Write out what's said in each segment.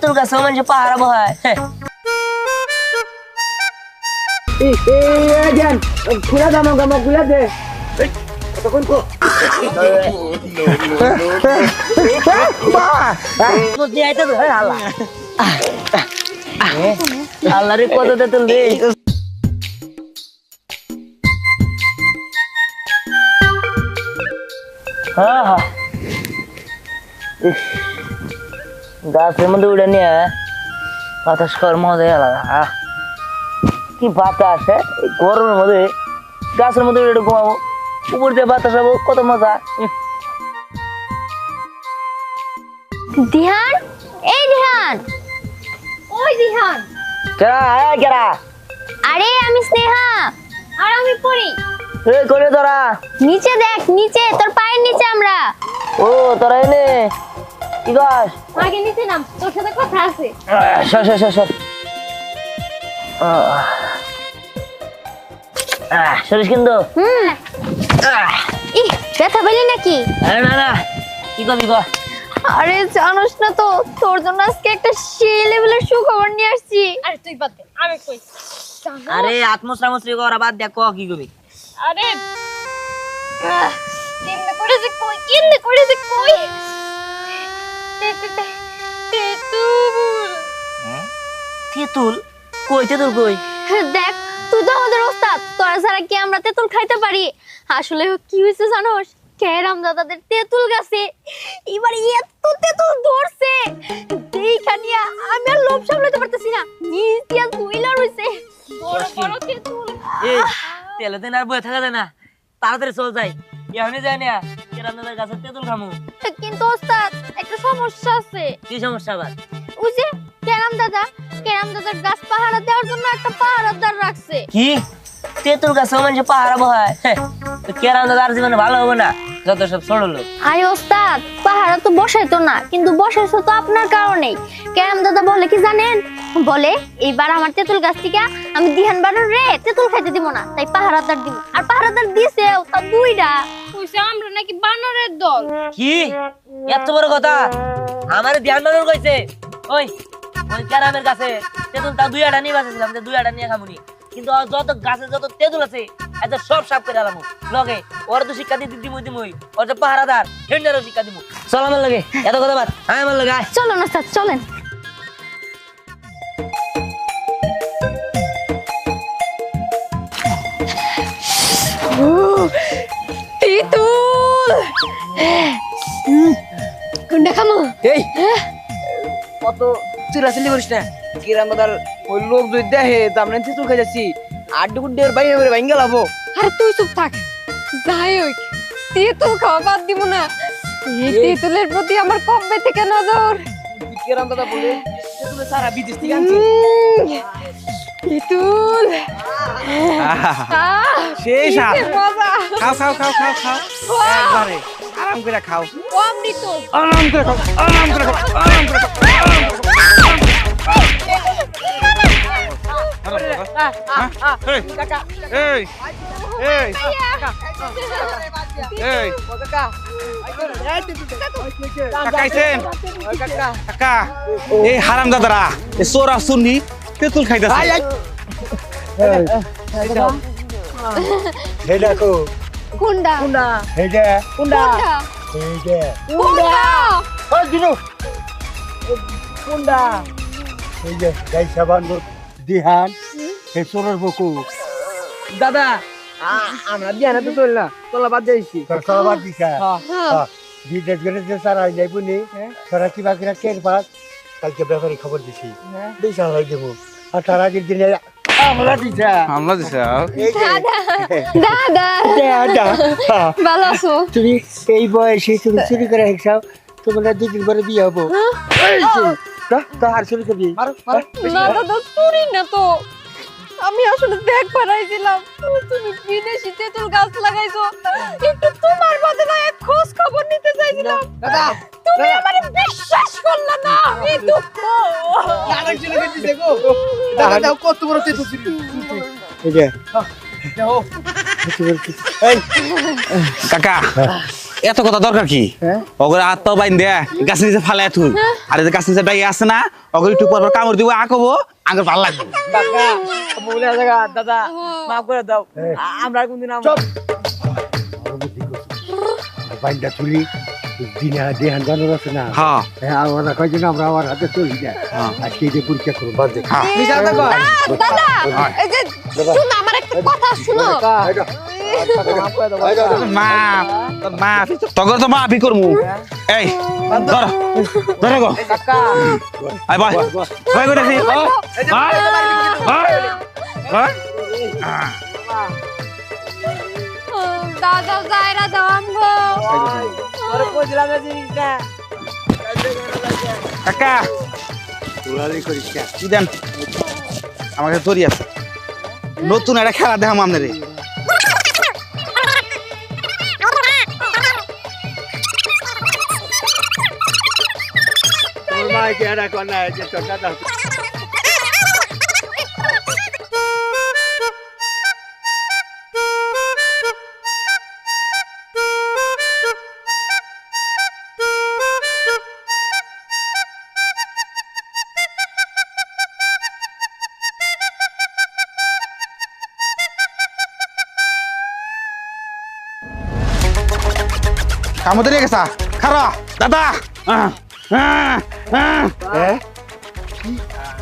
তেঁতুল গাছে মানুষ পাহারা বহায়। খুলে দাম গামা খুলে দে তখন আল্লাহ রে কত তেঁতুল রে। গাছের মধ্যে উড়ে নিয়ে বাতাস খাওয়ার মজাই আলাদা। কি বাতাস! এই গরমের মধ্যে গাছের মধ্যে উড়ে ঘুমাবো, উপর দিয়ে বাতাস হবো, কত মজা। দিহান, এই দিহান, ওই দিহান। কেরা কেরা? আরে আমি স্নেহা। আর আমি পড়ি। এই করে তোরা নিচে দেখ, নিচে তোর পায়ের নিচে আমরা। ও তোরা এনে কি গাছ? আগে নিচে নাম, তোর সাথে কথা আছে। সর সর সর সর। সরিস কিন্তু। ইহ, ব্যথা পেলি নাকি? আরে না না, কি করবি কর। আরে জানোস না তো, তোর জন্য আজকে একটা সেই লেভেলের সুখবর নিয়ে আসছি। আরে তুই বাদ দে, আমি কই। আরে আত্মশ্রামশ্রী করা বাদ দে, ক কি করবি? আরে কেমনে করে যে কই, কেমনে করে যে কই। তেতুল। তেঁতুল? কই তেঁতুল কই? দেখ, তুই তো আমাদের ওস্তাদ, তোরা ছাড়া কি আমরা তেঁতুল খাইতে পারি? আসলে কি হয়েছে জানোস, কেরাম দাদাদের তেঁতুল গাছে এবার এত তেঁতুল ধরছে, এইখানে আমি আর লোভ সামলাতে পারতেছি না, নিচ দিয়া দুইলা রইছে বড় বড় তেঁতুল। এই তেলে দিন আর বয়ে থাকা যায় না, তাড়াতাড়ি চল যাই। এখনই যাই না, কেরাম দাদার গাছের তেঁতুল খামু। কিন্তু ওস্তাদ, একটা সমস্যা আছে। কি সমস্যা আবার? ওই যে কেরাম দাদার গাছ পাহারা দেওয়ার জন্য একটা পাহারাদার রাখছে। কি তেঁতুল গাছে মানুষ পাহারা বহায়? কেরাম দাদার জীবনে ভালো হবে না, যত সব ছোড়ো লোক। আরে ওস্তাদ, পাহারা তো বসাইতো না, কিন্তু বসাইছো তো আপনার কারণেই। কেরাম দাদা বলে কি জানেন, বলে এইবার আমার তেঁতুল গাছ থেকে আমি দিহান বানর রে তেঁতুল খাইতে দিব না, তাই পাহারাদার দিব। আর পাহারাদার দিছেও তা দুইটা। কইছে আমরা নাকি বানরের দল। কি এত বড় কথা? আমারে ধ্যান বানর কইছে? ওই ওই কেরামের গাছে তেঁতুল তা দুই আটা নিয়ে বাঁচেছিলাম, দুই আটা নিয়ে খামুনি, কিন্তু যত গাছে যত তেঁতুল আছে এত সব সাফ করে আলামু লগে। ওর তো শিক্ষা দিতে দিমই, ওর যে পাহারাদার হেন্ডারও শিক্ষা দিব। চল আমার লগে, এত কথা বাদ, আমার লগে আয়। চলো না স্যার, চলেন। তেঁতুল কোনটা খামো? এই কত চিল্লাচিল্লি করিস না, কিরাম দাদার ওই লোক যদি দেখে আমরা তেঁতুল খাই যাচ্ছি, আড্ডু গুড্ডের বাইরে বাইরে ভাঙ্গা লাভো। আরে তুই চুপ থাক, যাই হোক তেঁতুল খাওয়া বাদ দিব না। এই তেঁতুলের প্রতি আমার কবে থেকে নজর। কিরাম দাদা বলে তেঁতুলের সারা বিদেশ থেকে আনছে। তেঁতুল সেই স্বাদ। কি মজা। খাও খাও খাও খাও খাও, একবারে আরাম করে খাও, কম দিত। আরাম করে খাও, আরাম করে খাও, আরাম করে খাও, আরাম করে খাও। এই এই এই কাকাইছেন কাকা, এই হারাম দাদারা এই চোরা চুন্নি তেঁতুল খাইতেছে। কোনটা কুন্ডা কোনটা কুন্ডা কোনটা? কুন্ডা দিহান হেসরের বকু দাদা আমরা দিহানা তো চল না, তোলা বাদ দিয়েছি। সরকার দিশা হ্যাঁ বিদেশ গেলে যে সারা যাইবনি সারা কিবা কিনা কের পাস কালকে ব্যাপারে খবর দিছি বিশাল হয়ে দেবো। আর তার আগের দিনে আমরা দিছা হামলা দিছে। দাদা দাদা ভালো আছো? তুমি এই বয়সে তুমি চুরি করে হেসাও, তোমার দুদিন পরে বিয়ে হবো। তো আর চুরি করবি? না দাদা, চুরি না তো, আমি আসলে দেখবার আইছিলাম তুমি বিদেশি তেঁতুল গাছ লাগাইছো, একটু তোমার বদলে এক খোঁজ খবর নিতে চাইছিলাম। দাদা তুমি আমারে বিশ্বাস করলা না, আমি দুঃখ। আরেক জন কে দিছে গো। দাদা দাও কত বড় তেঁতুল ছিল। এই যে যাও এই কাকা এত কথা দরকার কি ওগরে আত্মা বাইন দে গাছের নিচে ফালাই তুই আর এই যে গাছের নিচে ডাই আছে না ওগরে একটু পর কামড় দিব আঁকবো আগে ভালো লাগবে কাকা বলে জায়গা দাদা মাফ করে দাও আমরা কোনদিন চুপ বাইন্দা তুলি দিনে দেহান জানোর আছে না হ্যাঁ ওরা কয় যেন আমরা আমার হাতে চলি যায় আজকে এই যে পরীক্ষা করবো বাদ দে মিশা দাদা দাদা এই যে শুনো আমার একটা কথা শুনো মাফ করে দাও মা তগর তো মাফি করমু এই ধর ধরে গো কাকা আই ভাই ভাই করে দিই ভাই ভাই দাদা যায়রা দাও আমগো তোরে কইছিলাম না জিনিসটা কাকা তোরালি করিস না কি দেন আমাকে তৈরি আছে নতুন একটা খেলা দেখাম আপনারে তোর মাকে এরা কর না যে তোর দাদা কামড় দিয়ে গেছা খারা দাদা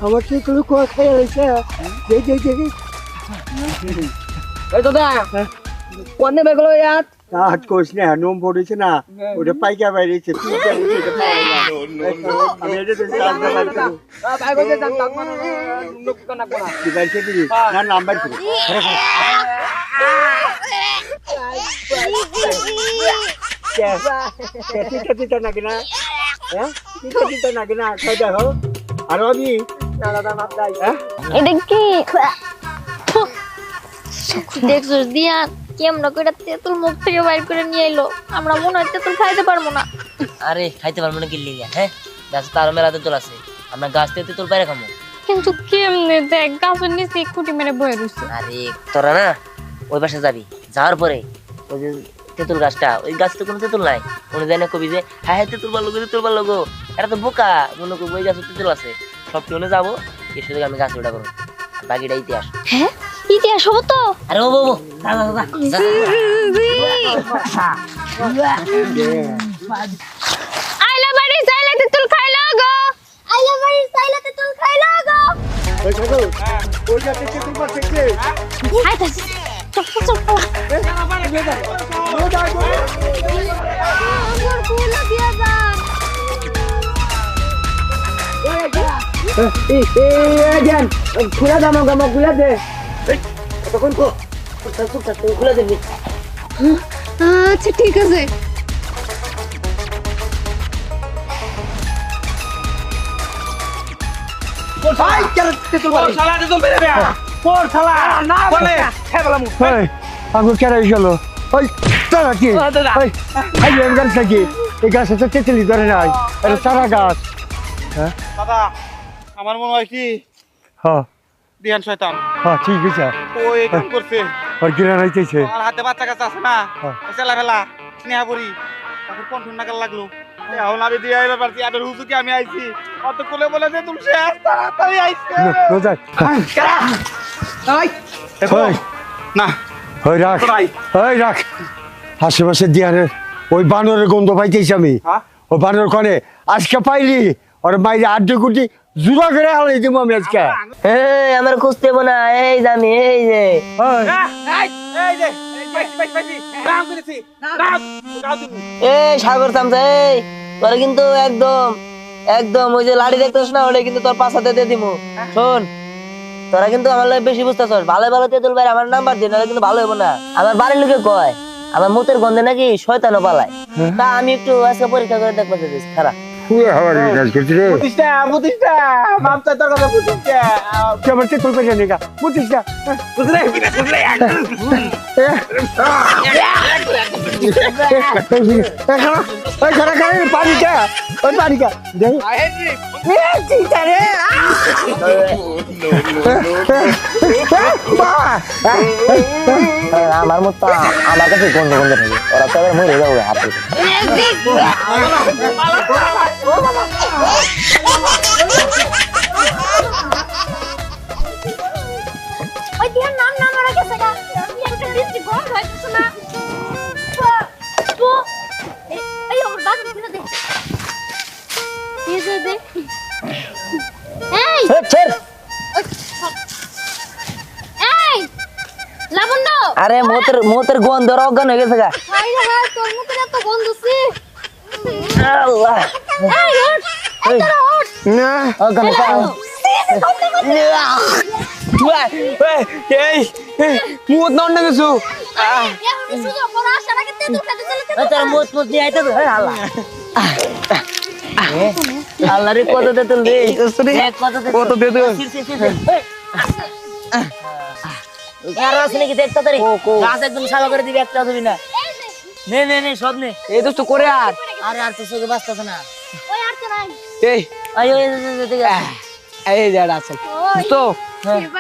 আমার তো কোনো কথা হয়েছে এই দাদা কোনে বেগলো ইয়াত হাত কোষ না নোম পড়েছে না ওটা পাইকা বাইরেছে আমি এটা তো চাল দাবার করব ভাই কইতে জান তাক মানে লোক কোনা কোনা কি বাইছে দিবি না নাম্বার করব ঠিক নাকি না হ্যাঁ ঠিক নাকি না খাই দেখো আর আমি দাদা মাপ দাই এটা কি দেখছো দিয়া কেমন করে তেঁতুল মুখ থেকে বাইর করে নিয়ে এলো আমরা মনে হয় তেঁতুল খাইতে পারবো না আরে খাইতে পারবো না গিল্লি হ্যাঁ গাছ তার মেলাতে তোল আছে আমরা গাছ থেকে তেঁতুল পাইরে খামো কিন্তু কেমনে দেখ গাছের নিচে খুঁটি মেরে বয়ে রইছে আরে তোরা না ওই পাশে যাবি যাওয়ার পরে ওই যে তেঁতুল গাছটা ওই গাছটা কোনো তেঁতুল নাই মনে যায় না কবি যে হ্যাঁ হ্যাঁ তেঁতুল ভালো গো এটা তো বোকা মনে করবো ওই গাছে তেঁতুল আছে সব কেউ যাবো এসে থেকে আমি গাছ ওটা করবো বাকিটা ইতিহাস হ্যাঁ ইতিহাস হবো তো আরে ও বাবু আইলা বাড়ি যাইলে তেঁতুল খাইলো গো আইলা বাড়ির চাইলা তেঁতুল খাইলো গো ওই যাতে কি করতে আইতাছি চল চল আমার ফুলও দিয়া যান জান খুলে দাও আমাকে খুলে দে তখন কো খুলে দিবি আচ্ছা ঠিক আছে ভাই চল তেতুল বাড়ি শালা তেঁতুল মেরে বে পড় শালা না বলে খেবলাম আঙ্গুর কেন গেল ওই তারা কি এই গাছ নাকি এই গাছে তো তেঁতুলি ধরে নাই এটা সারা গাছ দাদা আমার মনে হয় কি হ্যাঁ দিহান শয়তান হ্যাঁ ঠিক আছে ও এই কাম করছে ওর কিনা নাইতেছে আমার হাতে বাচ্চা কাছে আছে না হ্যাঁ। চেলা ফেলা স্নেহা পড়ি তারপর কন্ঠন নাগাল লাগলো এখন আমি দিয়ে আইবার পারছি আবার হুজুকে আমি আইছি অত কোলে বলে যে তুমি শেষ তাড়াতাড়ি আইছে রোজা ওই না ওই রাখ তোরাই। ওই রাখ আশেপাশে দিয়ানের ওই বানরের গন্ধ পাইতেছি আমি হ্যাঁ? ওই বানর কনে আজকে পাইলি ওর মাইরে আড্ডে কুটি জুড়া করে হালাই দিব আমি আজকে এই আমার খুঁজতে হবো না এই জানি এই যে ওই, এই যে পাইছি রাম করেছি রাম গাও তুমি এই সাগর চামচা এই তোরা কিন্তু একদম একদম ওই যে লাড়ি দেখতেছ না ওটা কিন্তু তোর পাশাতে দিয়ে দিমু শোন তোরা কিন্তু আমার লাগে বেশি বুঝতেছ ভালো ভালো তেঁতুল ভাই আমার নাম্বার দিয়ে নাহলে কিন্তু ভালো হবো না আমার বাড়ির লোকে কয় আমার মুতের গন্ধে নাকি শয়তানও পালায় তা আমি একটু আজকে পরীক্ষা করে দেখবো খারাপ তুই আমার কাজ করছিস রে বুঝিসটা মামতা তোর কথা বুঝিসটা তুই আমার তেতুল পেয়ে নিগা বুঝিস না বুঝলে আমার মতো আমার কাছে গন্ধ গন্ধ থাকে ওরা তো আবার মরে যাবে হাতে ওই দিয়ার নাম না মারা গেছে গা আমি একটা দিচ্ছি গন্ধ হইতেছে না তো এই ওর বাদ দিতে দে দিয়ে দে এই ছেড় এই লাবণ্য আরে মোতের গন্ধ অজ্ঞান হয়ে গেছে গা হাই রে তোর মুখে এত গন্ধ সে আল্লাহ এই ওঠ এই তোরা ওঠ অজ্ঞান মুদ নন না কিছু এখন শুধু পড়া সারা কে তেতুল খেতে চলে তোর মুত নিয়ে আইতে তো আল্লাহ আল্লাহ রে কত তেতুল রে কত তেতুল আর আছে নাকি দেখতে তারি গাছ একদম সাবা করে দিবি একটা দিবি না নে সব নে এই দোস্ত করে আর আর তো চোখে বাঁচতেছে না ওই আর তো নাই এই আয়ো এই জায়গা আছে দোস্ত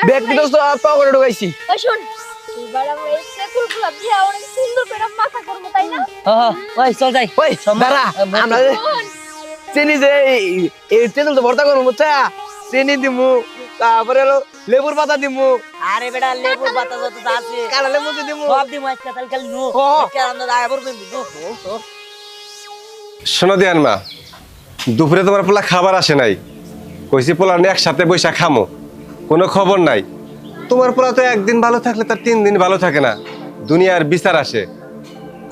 ব্যক্তি দোস্ত পা করে ঢুকাইছি ওই শুন এবার আমরা এই তেতুলগুলো দিয়ে অনেক সুন্দর করে মাথা করব তাই না ওই চল যাই ওই দাঁড়া আমরা চিনি যে এই তেতুল তো ভর্তা করবো বুঝছা চিনি দিমু তারপরে হলো লেবুর পাতা দিমু আরে বেটা লেবুর পাতা যত আছে কালা লেবু দিমু সব দিমু আজকে তাহলে খালি নো আমরা আয় বলবেন শোনো দিয়ান মা দুপুরে তোমার পোলা খাবার আসে নাই কইছি পোলা নিয়ে একসাথে বৈশা খামো কোনো খবর নাই তোমার পোলা তো একদিন ভালো থাকলে তার 3 দিন ভালো থাকে না দুনিয়ার বিচার আসে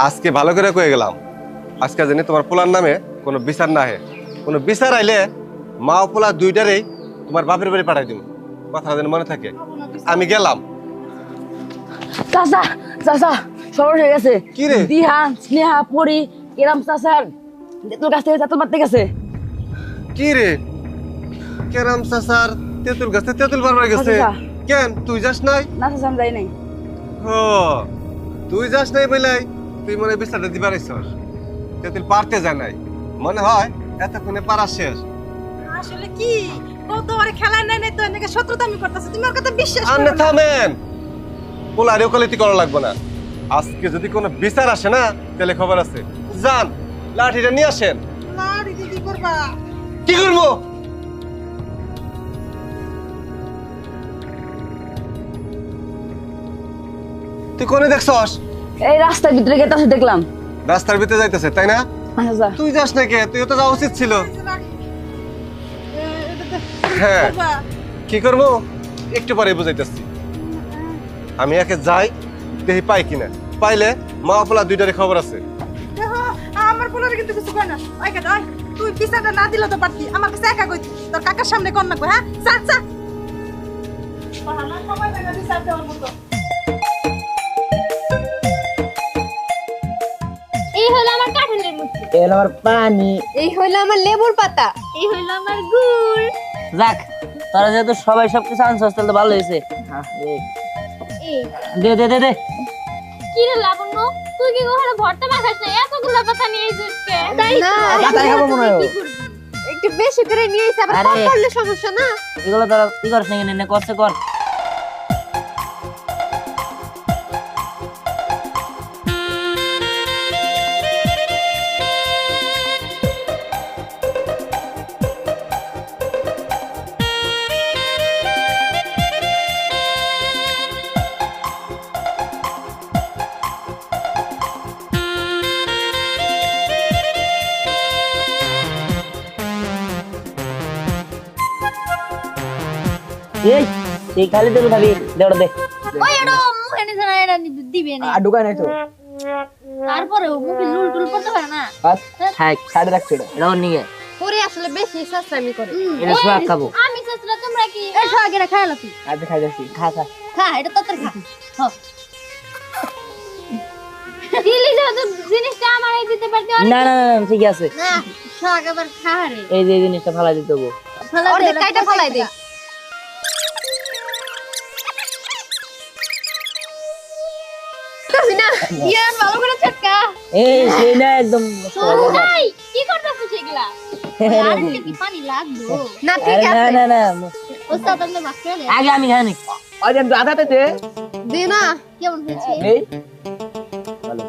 আজকে ভালো করে কয়ে গেলাম আজকে জানি তোমার পোলার নামে কোনো বিচার না হে কোনো বিচার আইলে মা ও পোলা দুইটারেই তোমার বাপের বাড়ি পাঠাই দিব কথাটা যেন মনে থাকে আমি গেলাম চাচা চাচা সরস হয়ে গেছে কি রে? দিহান স্নেহা পরি এরাম চাচার তোর কাছ থেকে তেতুল মারতে গেছে কি রে কেরাম চাচার তেঁতুল গাছে তেঁতুল বারবার গেছে আচ্ছা। কেন তুই যাস নাই না চাচা আমি যাই নাই ও তুই যাস নাই বলাই তুই মনে হয় বিস্তারটা দিবার আইছস তেঁতুল পারতে যা নাই মনে হয় এতক্ষণে পারা শেষ আসলে কি কত আর খেলা নাই নাই তো এনেকে শত্রুতামি করতেছে তুমি ওর কথা বিশ্বাস আন্নে করো না থামেন পোলারে ওকালতি করা লাগবে না আজকে যদি কোনো বিচার আসে না তাহলে খবর আছে যান লাঠিটা নিয়ে আসেন লাড়ি দিদি করবা কি করবো তুই কোনে দেখছস এই রাস্তার ভিতরে গেতাছে দেখলাম রাস্তার ভিতরে যাইতেছে তাই না আচ্ছা তুই যাস না কে তুই তো যাওয়া উচিত ছিল হ্যাঁ কি করবো একটু পরে বুঝাইতেছি আমি একে যাই দেখি পাই কিনা পাইলে মা পোলা দুইটারে খবর আছে দেখো আমার পোলারে কিন্তু কিছু কয় না ওই কাজ ওই তুই বিচারটা না দিলে তো পারতি আমার কাছে একা কইতি তোর কাকার সামনে কর না কই হ্যাঁ যা যা আমার সময় দেখা বিচার দেওয়ার মতো এই হলো আমার কাঁঠালের মুঠি এর আমার পানি এই হইলো আমার লেবুর পাতা এই হলো আমার গুড় যাক তারা যেহেতু সবাই সবকিছু আনছস তাহলে তো ভালো হয়েছে এই দে দে দে দে কি রে লাবণ্য তুই কি কখনো ভর্তা মাখাস না এতগুলো পাতা নিয়ে এসেছিস কে তাই না, পাতাই খাবো মনে হয় ও। একটু বেশি করে নিয়ে এসে আবার আরে। কম করলে সমস্যা না এগুলো তারা কি করছ নাকি নে করছে কর এই খালি তেল খাবি দে ওটা দে ওই এটা মুখে নিছে না এটা দিবে না আর ঢুকায় নাই তো তারপরে মুখে লুল টুল করতে পারে না হ্যাঁ সাইডে রাখছো এটা এটা ওর নিয়ে ওরে আসলে বেশি সাসরামি করে এটা সোয়াগ খাবো আমি চাচ্ছিলাম তোমরা কি এই শাকেরা খাইলা তুই আজ খাই যাচ্ছি খা খা খা এটা তো তোর খা হ্যাঁ দিলি যেহেতু জিনিসটা আমার এই দিতে পারতে না না না ঠিক আছে না শাক আবার খা রে এই যে জিনিসটা ফালাই দিতে হবো অর্ধেক কাইটা ফলাই দে ইয়ান ভালো করে চটকা আহ সেই না একদম ভাই কি করতেছিস এগুলা আর একটু কি পানি লাগবে না ঠিক আরে আছে না না না ওস্তাদ আপনি মাফ করে দেন আগে আমি খানি ওই যে আধাতে দে দে না কেমন হয়েছে এই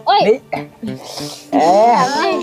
ওই এই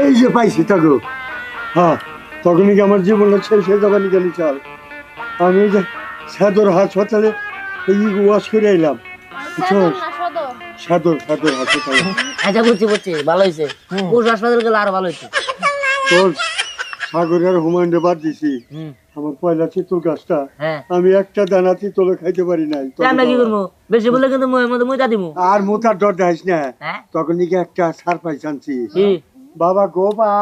এই যে পাইছি তাগো হ্যাঁ তখনই কি আমার জীবনটা শেষ হয়ে যাবে নিকালি চাল আমি ওই যে সাদর হাসপাতালে এই ওয়াশ করে এলাম সাদর না সদর সাদর হাসপাতালে আচ্ছা বুঝছি ভালো হয়েছে পুরুষ হাসপাতাল গেলে আরো ভালো হয়েছে তোর সাগরের হুমায়ুন বাদ দিছি হুম আমার পয়লা চিতল গাছটা হ্যাঁ আমি একটা দানা চিতলে খাইতে পারি নাই আমরা কি করবো বেশি বললে কিন্তু মুয়ের মধ্যে মুইতা দিব আর মোতার ডর দেখাইস না হ্যাঁ তখন নাকি একটা সারপ্রাইজ আনছি কি বাবা গোপা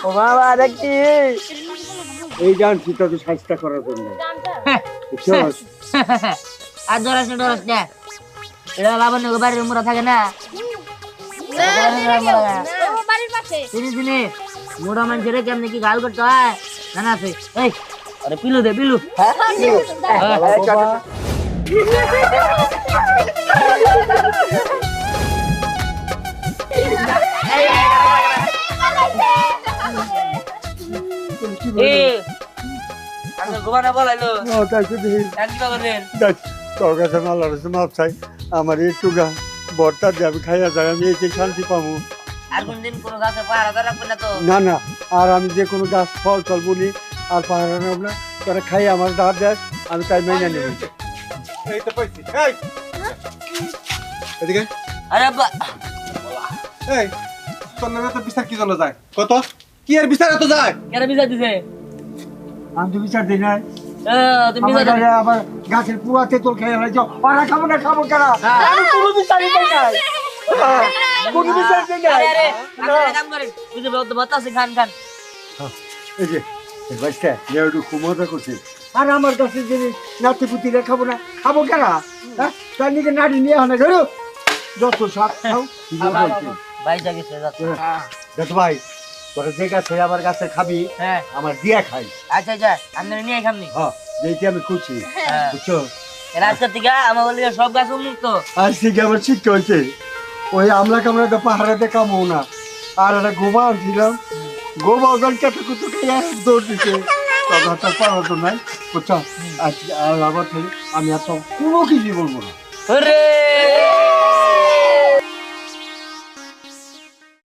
ও বাবা দেখি এই জানছি তোকে সাজটা করার জন্য বুঝছস? আর ডরাস না এটা লাবণ্য বাড়ির মোড়া থাকে না ও বাড়ির পাশে চিনি মোড়া মানুষের কেমনি কি গাল করতে হয় জানা আছে এই আরে পিলু দে পিলু গোবানা বলাইলো ও, তাই তো দেখি। কি করবেন দেখ, তোর কাছে আল্লাহর কাছে মাপ চাই আমার একটু বরটা দিয়ে আমি খাইয়া যাই আমি এতে শান্তি পাবো আর কোনদিন কোনো গাছে পাহারা রাখবেন না তো না না আর আমি যে কোনো গাছ ফল টল বলি আর পাহাড় নেব না তোরা খাই আমার দাঁত দেখ আমি তাই মেনে নেব এই তো পাইছি এই এদিকে আরে আব্বা এই তোর নামে তো বিচার কি জন্য যায় কত কি আর বিচার এত যায় কেন বিচার দিছে আমি তো বিচার দিই নাই তুমি আমার বিচার ঘরে আবার গাছের পুয়াতে তোর খেয়ে হয়েছ ওরা খাবো না খাবো কেন আমি কোনো বিচারই দিই নাই কোনো বিচার দিই নাই আরে আরে আপনারা কাম করেন বুঝে বাতাসে খান খান এই যে এই বাচ্চা একটু খুব মজা করছে আর আমার কাছে জিনিস নাতি পুতিরা খাবো না খাবো কেন হ্যাঁ তার নিকে নাড়ি নিয়ে হয় না ধরো যত শাক খাও ভাই জাগেছে যাচ্ছে দেখ ভাই তোরা যে গাছে আমার গাছে খাবি হ্যাঁ আমার দিয়া খাই আচ্ছা আচ্ছা আপনারা নিয়ে খামনি হ্যাঁ যেটি আমি খুশি হ্যাঁ বুঝছো এর আজকের থেকে আমার বলি সব গাছ উন্মুক্ত আজ থেকে আমার শিখতে হয়েছে ওই আমলা কামড়াতে পাহাড়াতে কামো না আর একটা গোবা আনছিলাম গোবা ওজন কেটে কুতু খেয়ে দৌড় দিতে তখন তার পাওয়া তো নাই বুঝছো আর আবার থেকে আমি এত কোনো কিছু বলবো না ওরে